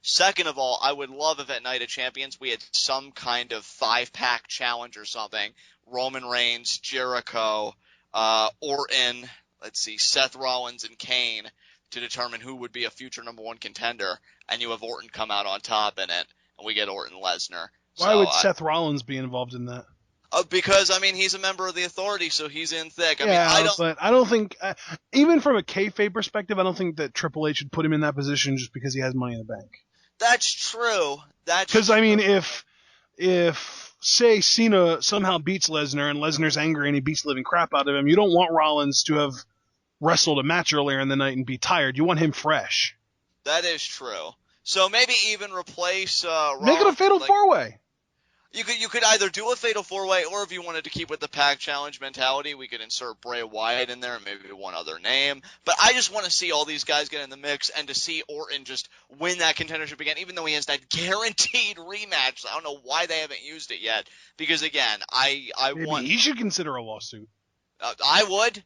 Second of all, I would love if at Night of Champions we had some kind of 5-pack challenge or something. Roman Reigns, Jericho, Orton, Seth Rollins and Kane to determine who would be a future number 1 contender, and you have Orton come out on top in it, and we get Orton Lesnar. Why would Seth Rollins be involved in that? Because, he's a member of the Authority, so he's in thick. But I don't think, even from a kayfabe perspective, I don't think that Triple H should put him in that position just because he has Money in the Bank. That's true. Because, if, say, Cena somehow beats Lesnar and Lesnar's angry and he beats the living crap out of him, you don't want Rollins to have wrestled a match earlier in the night and be tired. You want him fresh. That is true. So maybe even replace Rollins. Make it a fatal 4-way. You could either do a fatal 4-way, or if you wanted to keep with the pack challenge mentality, we could insert Bray Wyatt in there and maybe one other name. But I just want to see all these guys get in the mix and to see Orton just win that contendership again, even though he has that guaranteed rematch. I don't know why they haven't used it yet. Because again, maybe he should consider a lawsuit. I would.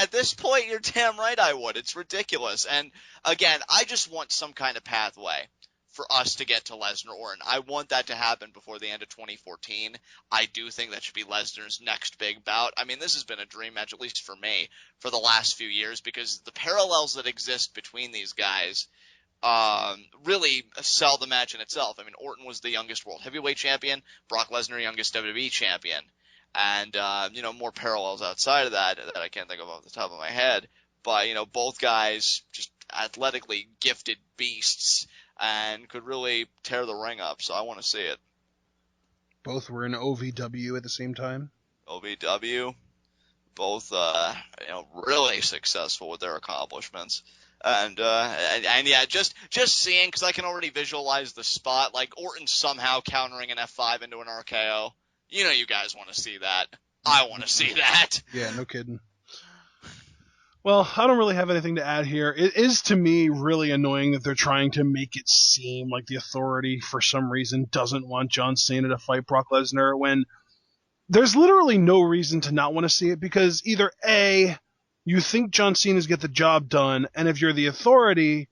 At this point, you're damn right I would. It's ridiculous. And again, I just want some kind of pathway for us to get to Lesnar Orton. I want that to happen before the end of 2014. I do think that should be Lesnar's next big bout. This has been a dream match, at least for me, for the last few years, because the parallels that exist between these guys really sell the match in itself. Orton was the youngest World Heavyweight Champion, Brock Lesnar, youngest WWE Champion. And, more parallels outside of that I can't think of off the top of my head. But, both guys just athletically gifted beasts and could really tear the ring up. So I want to see it. Both were in OVW at the same time. OVW. Both, really successful with their accomplishments. And yeah, just seeing, because I can already visualize the spot, like Orton somehow countering an F5 into an RKO. You guys want to see that. I want to see that. Yeah, no kidding. Well, I don't really have anything to add here. It is, to me, really annoying that they're trying to make it seem like the Authority, for some reason, doesn't want John Cena to fight Brock Lesnar, when there's literally no reason to not want to see it, because either A, you think John Cena's get the job done, and if you're the Authority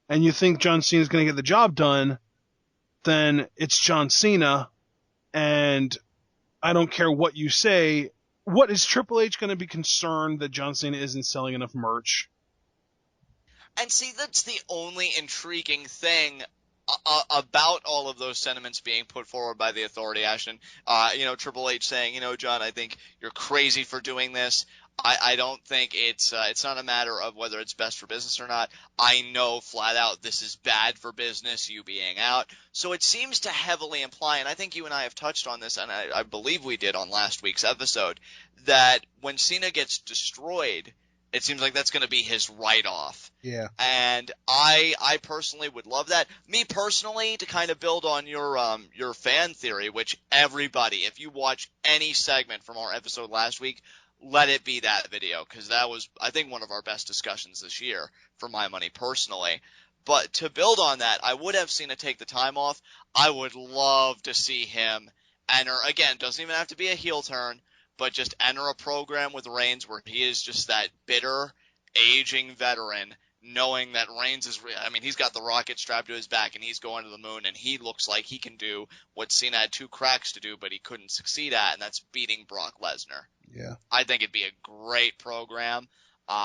and you think John Cena's going to get the job done, then it's John Cena, and I don't care what you say. What is Triple H going to be concerned that John Cena isn't selling enough merch? And see, that's the only intriguing thing about all of those sentiments being put forward by the Authority, Ashton. Triple H saying, John, I think you're crazy for doing this. I don't think it's not a matter of whether it's best for business or not. I know flat out this is bad for business, you being out. So it seems to heavily imply, and I think you and I have touched on this, and I believe we did on last week's episode, that when Cena gets destroyed, it seems like that's going to be his write-off. Yeah. And I personally would love that. Me personally, to kind of build on your fan theory, which everybody, if you watch any segment from our episode last week, let it be that video, because that was, I think, one of our best discussions this year, for my money personally. But to build on that, I would have Cena take the time off. I would love to see him enter, again, doesn't even have to be a heel turn, but just enter a program with Reigns where he is just that bitter, aging veteran, knowing that Reigns is, he's got the rocket strapped to his back and he's going to the moon, and he looks like he can do what Cena had 2 cracks to do, but he couldn't succeed at, and that's beating Brock Lesnar. Yeah. I think it'd be a great program, and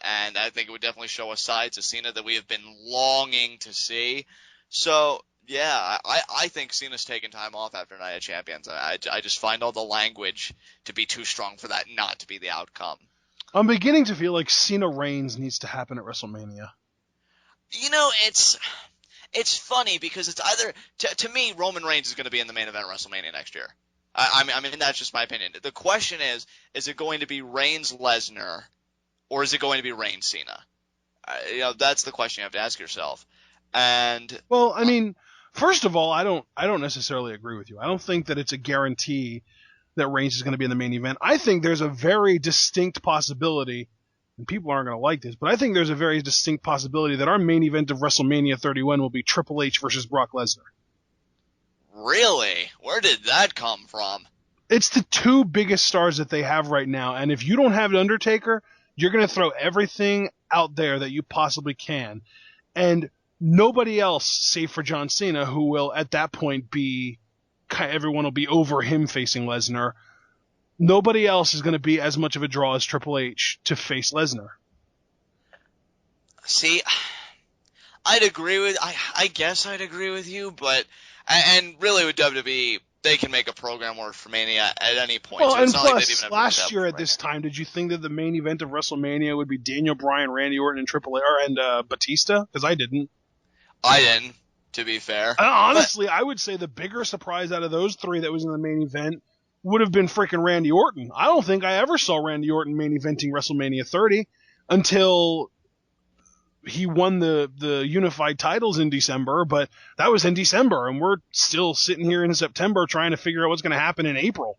I think it would definitely show us sides of Cena that we have been longing to see. So, yeah, I think Cena's taking time off after Night of Champions. I just find all the language to be too strong for that not to be the outcome. I'm beginning to feel like Cena Reigns needs to happen at WrestleMania. It's funny because it's either, to me, Roman Reigns is going to be in the main event of WrestleMania next year. That's just my opinion. The question is it going to be Reigns-Lesnar, or is it going to be Reigns-Cena? That's the question you have to ask yourself. And well, first of all, I don't necessarily agree with you. I don't think that it's a guarantee that Reigns is going to be in the main event. I think there's a very distinct possibility, and people aren't going to like this, but I think there's a very distinct possibility that our main event of WrestleMania 31 will be Triple H versus Brock Lesnar. Really? Where did that come from? It's the 2 biggest stars that they have right now, and if you don't have The Undertaker, you're going to throw everything out there that you possibly can. And nobody else, save for John Cena, who will at that point be, everyone will be over him facing Lesnar. Nobody else is going to be as much of a draw as Triple H to face Lesnar. See, I guess I'd agree with you, but, and really with WWE, they can make a program work for Mania at any point. Well, so and it's not like plus, they'd even have to last establish year it at right this now. time, did you think that the main event of WrestleMania would be Daniel Bryan, Randy Orton, and Triple H, and Batista? Because I didn't. I didn't, to be fair. Honestly, I would say the bigger surprise out of those three that was in the main event would have been freaking Randy Orton. I don't think I ever saw Randy Orton main eventing WrestleMania 30 until he won the unified titles in December, but that was in December, and we're still sitting here in September trying to figure out what's going to happen in April.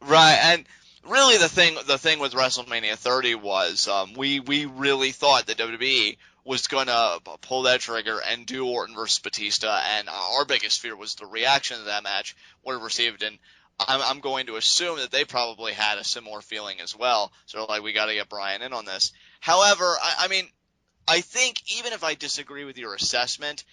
Right, and really the thing with WrestleMania 30 was we really thought that WWE was going to pull that trigger and do Orton versus Batista, and our biggest fear was the reaction to that match would have received, and I'm going to assume that they probably had a similar feeling as well, sort of like, we got to get Bryan in on this. However, I mean, I think even if I disagree with your assessment,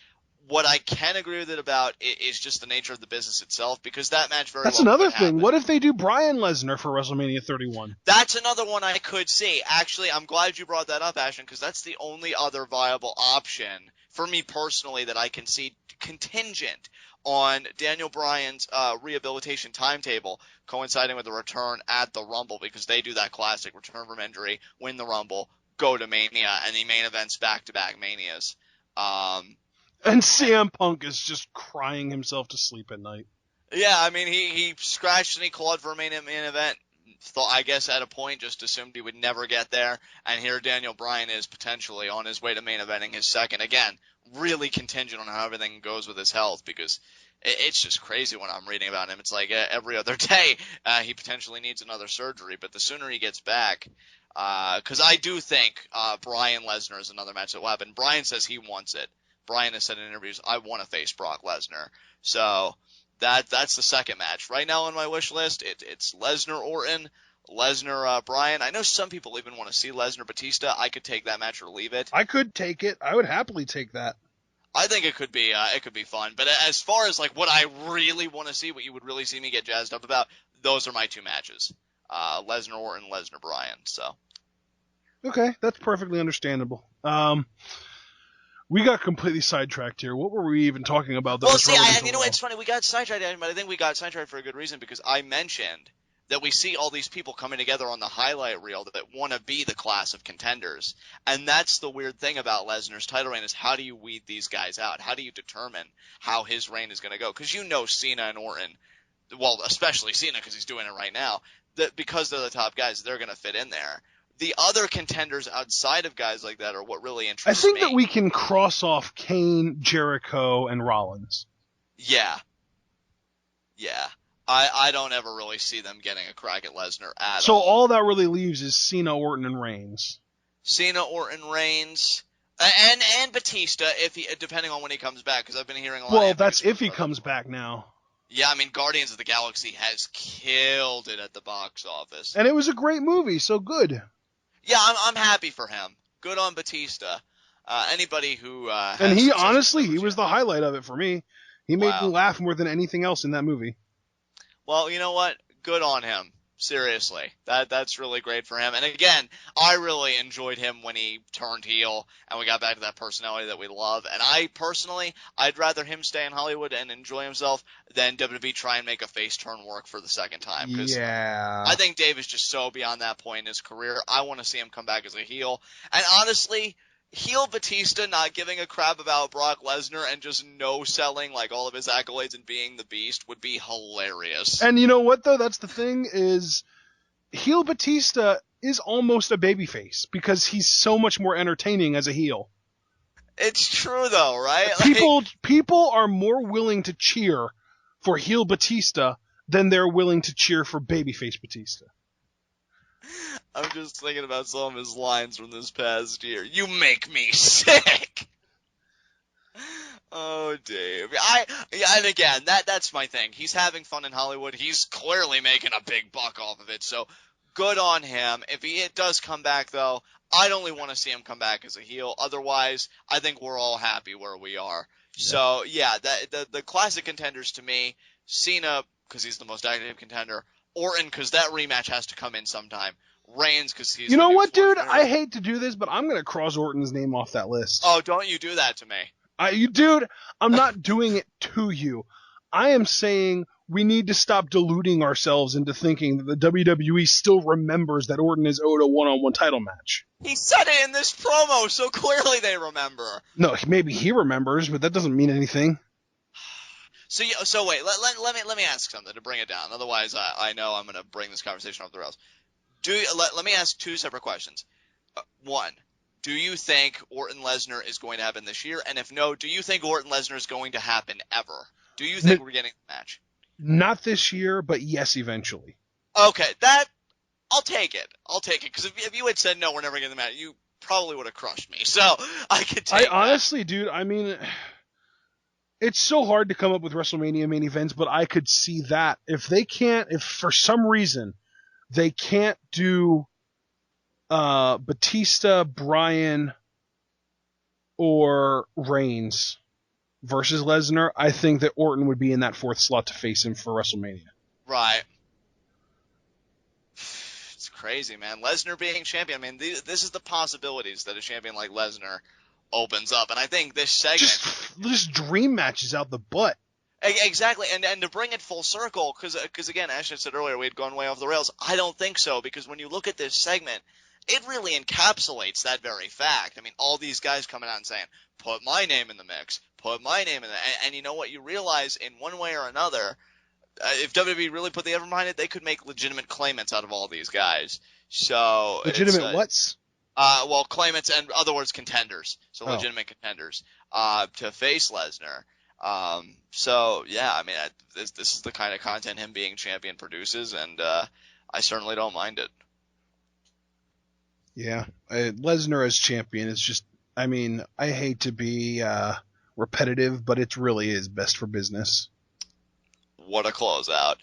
what I can agree with it about is just the nature of the business itself, because that match very That's well another could thing. happen. What if they do Bryan Lesnar for WrestleMania 31? That's another one I could see. Actually, I'm glad you brought that up, Ashton, because that's the only other viable option for me personally that I can see contingent on Daniel Bryan's rehabilitation timetable coinciding with the return at the Rumble, because they do that classic return from injury, win the Rumble, go to Mania, and the main events back-to-back Manias. And CM Punk is just crying himself to sleep at night. Yeah, I mean, he scratched and he clawed for a main event. Thought, I guess, at a point, just assumed he would never get there. And here Daniel Bryan is potentially on his way to main eventing his second. Again, really contingent on how everything goes with his health, because it's just crazy when I'm reading about him. It's like every other day he potentially needs another surgery. But the sooner he gets back, because I do think Bryan Lesnar is another match that will happen. Bryan says he wants it. Bryan has said in interviews, I want to face Brock Lesnar. So that's the second match. Right now on my wish list, it's Lesnar Orton, Lesnar Bryan. I know some people even want to see Lesnar Batista. I could take that match or leave it. I could take it. I would happily take that. I think it could be fun. But as far as like what I really want to see, what you would really see me get jazzed up about, those are my two matches. Lesnar Orton, Lesnar Bryan. So. Okay, that's perfectly understandable. We got completely sidetracked here. What were we even talking about? Well, see, and you know, it's funny, we got sidetracked, but I think we got sidetracked for a good reason, because I mentioned that we see all these people coming together on the highlight reel that want to be the class of contenders. And that's the weird thing about Lesnar's title reign, is how do you weed these guys out? How do you determine how his reign is going to go? Because you know Cena and Orton, well, especially Cena because he's doing it right now, that because they're the top guys, they're going to fit in there. The other contenders outside of guys like that are what really interests me. I think that we can cross off Kane, Jericho, and Rollins. Yeah. I don't ever really see them getting a crack at Lesnar at all. So all that really leaves is Cena, Orton, and Reigns. Cena, Orton, Reigns, and Batista, if he, depending on when he comes back, because I've been hearing a lot. Well, that's if he comes back now. Yeah, I mean, Guardians of the Galaxy has killed it at the box office, and it was a great movie. So good. Yeah, I'm happy for him. Good on Batista. Anybody who and he honestly, he was the highlight of it for me. He made me laugh more than anything else in that movie. Well, you know what? Good on him. Seriously, that's really great for him. And again, I really enjoyed him when he turned heel and we got back to that personality that we love. And I personally, I'd rather him stay in Hollywood and enjoy himself than WWE try and make a face turn work for the second time. Yeah. I think Dave is just so beyond that point in his career. I want to see him come back as a heel. And honestly, heel Batista not giving a crap about Brock Lesnar and just no-selling like all of his accolades and being the beast would be hilarious. And you know what, though? That's the thing, is heel Batista is almost a babyface because he's so much more entertaining as a heel. It's true, though, right? People are more willing to cheer for heel Batista than they're willing to cheer for babyface Batista. I'm just thinking about some of his lines from this past year. You make me sick! Oh, Dave. And again, that's my thing. He's having fun in Hollywood. He's clearly making a big buck off of it, so good on him. If it does come back, though, I'd only want to see him come back as a heel. Otherwise, I think we're all happy where we are. Yeah. So, yeah, the classic contenders to me, Cena, because he's the most active contender, Orton, because that rematch has to come in sometime, Reigns, because he's You the know new what, dude? force I hate to do this, but I'm going to cross Orton's name off that list. Oh, don't you do that to me. Dude, I'm not doing it to you. I am saying we need to stop deluding ourselves into thinking that the WWE still remembers that Orton is owed a one-on-one title match. He said it in this promo, so clearly they remember. No, maybe he remembers, but that doesn't mean anything. So wait, let me ask something to bring it down. Otherwise, I know I'm going to bring this conversation off the rails. Let me ask two separate questions. One, do you think Orton Lesnar is going to happen this year? And if no, do you think Orton Lesnar is going to happen ever? Do you think we're getting a match? Not this year, but yes, eventually. Okay, I'll take it. Because if you had said no, we're never getting the match, you probably would have crushed me. So I could take that. Honestly, dude, I mean, it's so hard to come up with WrestleMania main events, but I could see that. If for some reason they can't do Batista, Bryan, or Reigns versus Lesnar, I think that Orton would be in that fourth slot to face him for WrestleMania. Right. It's crazy, man. Lesnar being champion. I mean, this is the possibilities that a champion like Lesnar opens up. And I think this segment... Just dream matches out the butt. Exactly, and to bring it full circle, because again, as I said earlier, we had gone way off the rails. I don't think so, because when you look at this segment, it really encapsulates that very fact. I mean, all these guys coming out and saying, put my name in the mix, put my name in the... And you know what? You realize in one way or another, if WWE really put the effort behind it, they could make legitimate claimants out of all these guys. So legitimate what's? Well, claimants, and other words, contenders. So legitimate contenders to face Lesnar. So yeah, I mean, this is the kind of content him being champion produces, and I certainly don't mind it. Yeah, Lesnar as champion is just, I mean, I hate to be repetitive, but it really is best for business. What a closeout.